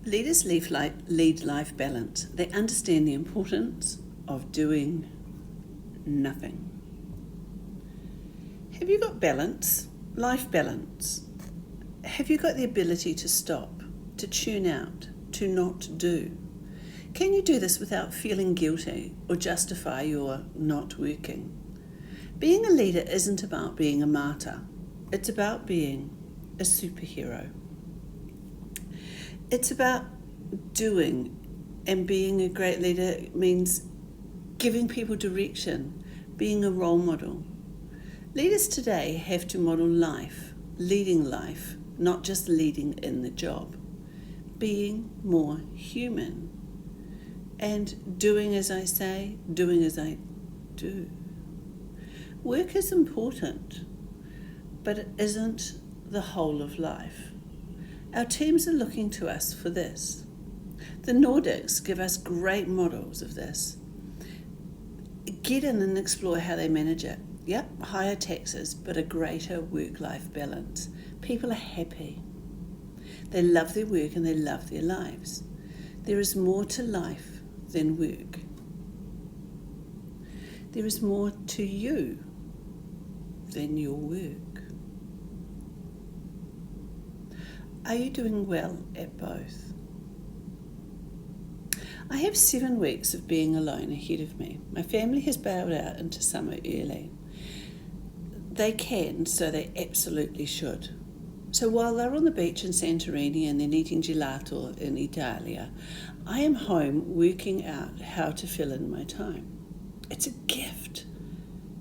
Leaders lead life balance. They understand the importance of doing nothing. Have you got balance? Life balance? Have you got the ability to stop, to tune out, to not do? Can you do this without feeling guilty or justify your not working? Being a leader isn't about being a martyr. It's about being a superhero. It's about doing, and being a great leader means giving people direction, being a role model. Leaders today have to model life, leading life, not just leading in the job. Being more human and doing as I say, doing as I do. Work is important, but it isn't the whole of life. Our teams are looking to us for this. The Nordics give us great models of this. Get in and explore how they manage it. Yep, higher taxes, but a greater work-life balance. People are happy. They love their work and they love their lives. There is more to life than work. There is more to you than your work. Are you doing well at both? I have 7 weeks of being alone ahead of me. My family has bailed out into summer early. They can, so they absolutely should. So while they're on the beach in Santorini and then eating gelato in Italia, I am home working out how to fill in my time. It's a gift,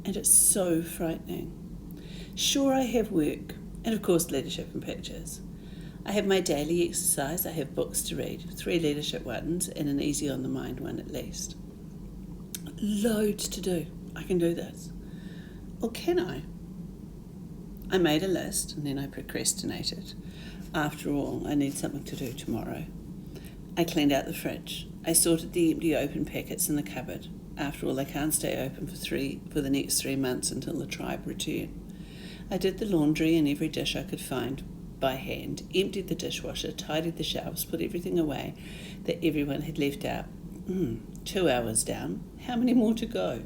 and it's so frightening. Sure, I have work, and of course leadership and pictures. I have my daily exercise, I have books to read, 3 leadership ones and an easy on the mind one at least. Loads to do. I can do this. Or can I? I made a list and then I procrastinated. After all, I need something to do tomorrow. I cleaned out the fridge. I sorted the empty open packets in the cupboard. After all, they can't stay open for the next 3 months until the tribe return. I did the laundry and every dish I could find by hand, emptied the dishwasher, tidied the shelves, put everything away that everyone had left out. 2 hours down. How many more to go?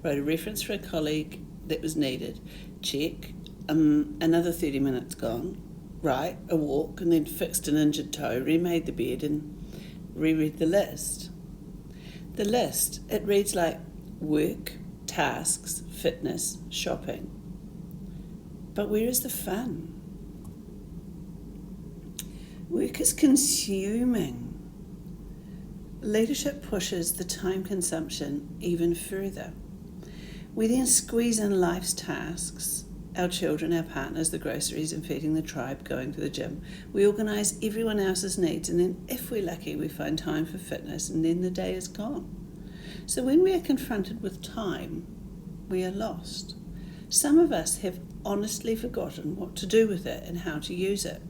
Wrote a reference for a colleague that was needed. Check. Another 30 minutes gone. Right, a walk, and then fixed an injured toe, remade the bed and reread the list. The list, it reads like work, tasks, fitness, shopping. But where is the fun? Work is consuming. Leadership pushes the time consumption even further. We then squeeze in life's tasks, our children, our partners, the groceries and feeding the tribe, going to the gym. We organise everyone else's needs and then if we're lucky we find time for fitness and then the day is gone. So when we are confronted with time, we are lost. Some of us have honestly forgotten what to do with it and how to use it.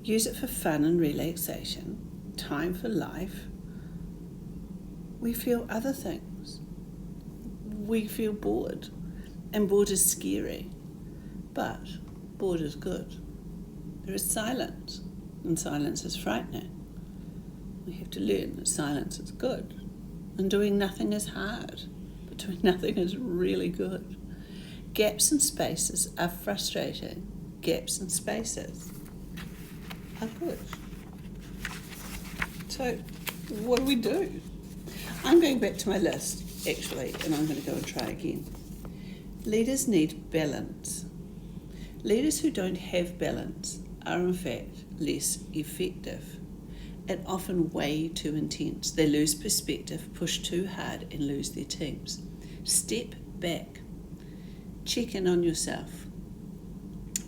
Use it for fun and relaxation, time for life. We feel other things. We feel bored, and bored is scary, but bored is good. There is silence, and silence is frightening. We have to learn that silence is good, and doing nothing is hard, but doing nothing is really good. Gaps and spaces are frustrating. Gaps and spaces are good. So what do? I'm going back to my list, actually, and I'm going to go and try again. Leaders need balance. Leaders who don't have balance are in fact less effective and often way too intense. They lose perspective, push too hard and lose their teams. Step back. Check in on yourself.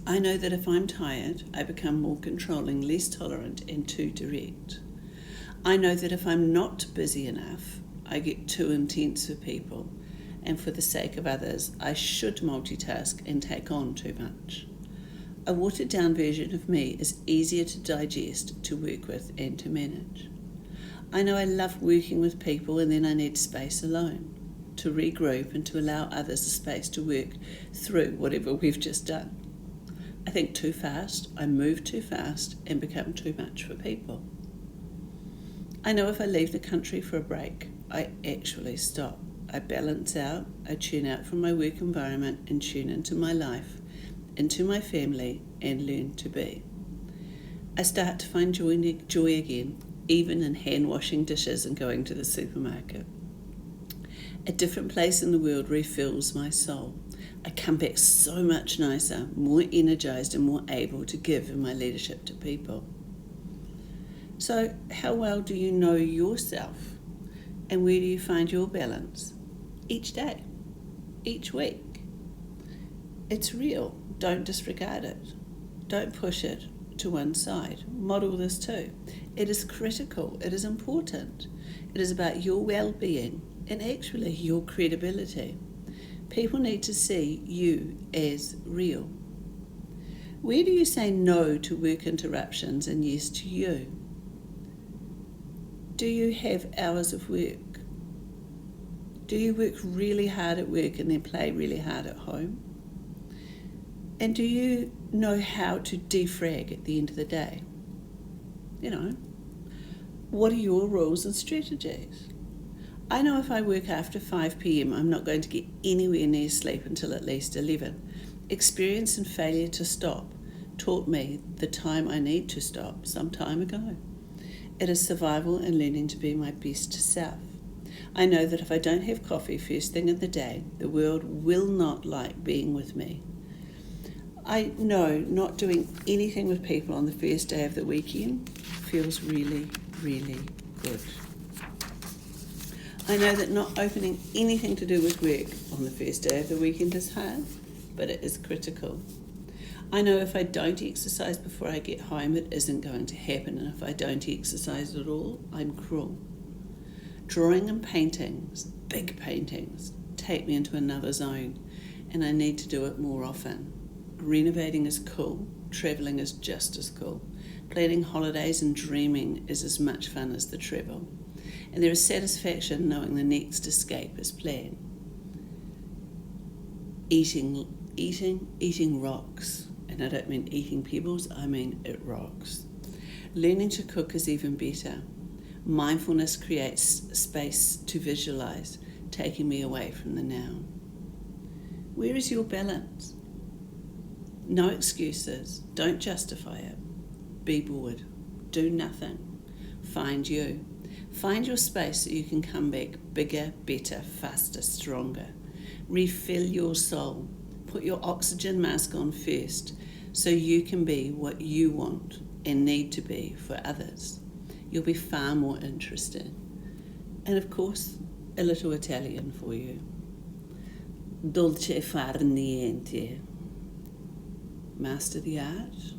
I know that if I'm tired, I become more controlling, less tolerant and too direct. I know that if I'm not busy enough, I get too intense for people, and for the sake of others, I should multitask and take on too much. A watered down version of me is easier to digest, to work with and to manage. I know I love working with people and then I need space alone, to regroup and to allow others the space to work through whatever we've just done. I think too fast, I move too fast, and become too much for people. I know if I leave the country for a break, I actually stop. I balance out, I tune out from my work environment and tune into my life, into my family, and learn to be. I start to find joy again, even in hand washing dishes and going to the supermarket. A different place in the world refills my soul. I come back so much nicer, more energized and more able to give in my leadership to people. So, how well do you know yourself? And where do you find your balance? Each day, each week. It's real. Don't disregard it. Don't push it to one side. Model this too. It is critical. It is important. It is about your well-being and actually your credibility. People need to see you as real. Where do you say no to work interruptions and yes to you? Do you have hours of work? Do you work really hard at work and then play really hard at home? And do you know how to defrag at the end of the day? What are your rules and strategies? I know if I work after 5 p.m, I'm not going to get anywhere near sleep until at least 11. Experience and failure to stop taught me the time I need to stop some time ago. It is survival and learning to be my best self. I know that if I don't have coffee first thing in the day, the world will not like being with me. I know not doing anything with people on the first day of the weekend feels really, really good. I know that not opening anything to do with work on the first day of the weekend is hard, but it is critical. I know if I don't exercise before I get home, it isn't going to happen, and if I don't exercise at all, I'm cruel. Drawing and paintings, big paintings, take me into another zone, and I need to do it more often. Renovating is cool, travelling is just as cool. Planning holidays and dreaming is as much fun as the travel. And there is satisfaction knowing the next escape is planned. Eating rocks. And I don't mean eating pebbles, I mean it rocks. Learning to cook is even better. Mindfulness creates space to visualize, taking me away from the now. Where is your balance? No excuses. Don't justify it. Be bored. Do nothing. Find you. Find your space so you can come back bigger, better, faster, stronger. Refill your soul. Put your oxygen mask on first so you can be what you want and need to be for others. You'll be far more interested. And of course, a little Italian for you. Dolce far niente. Master the art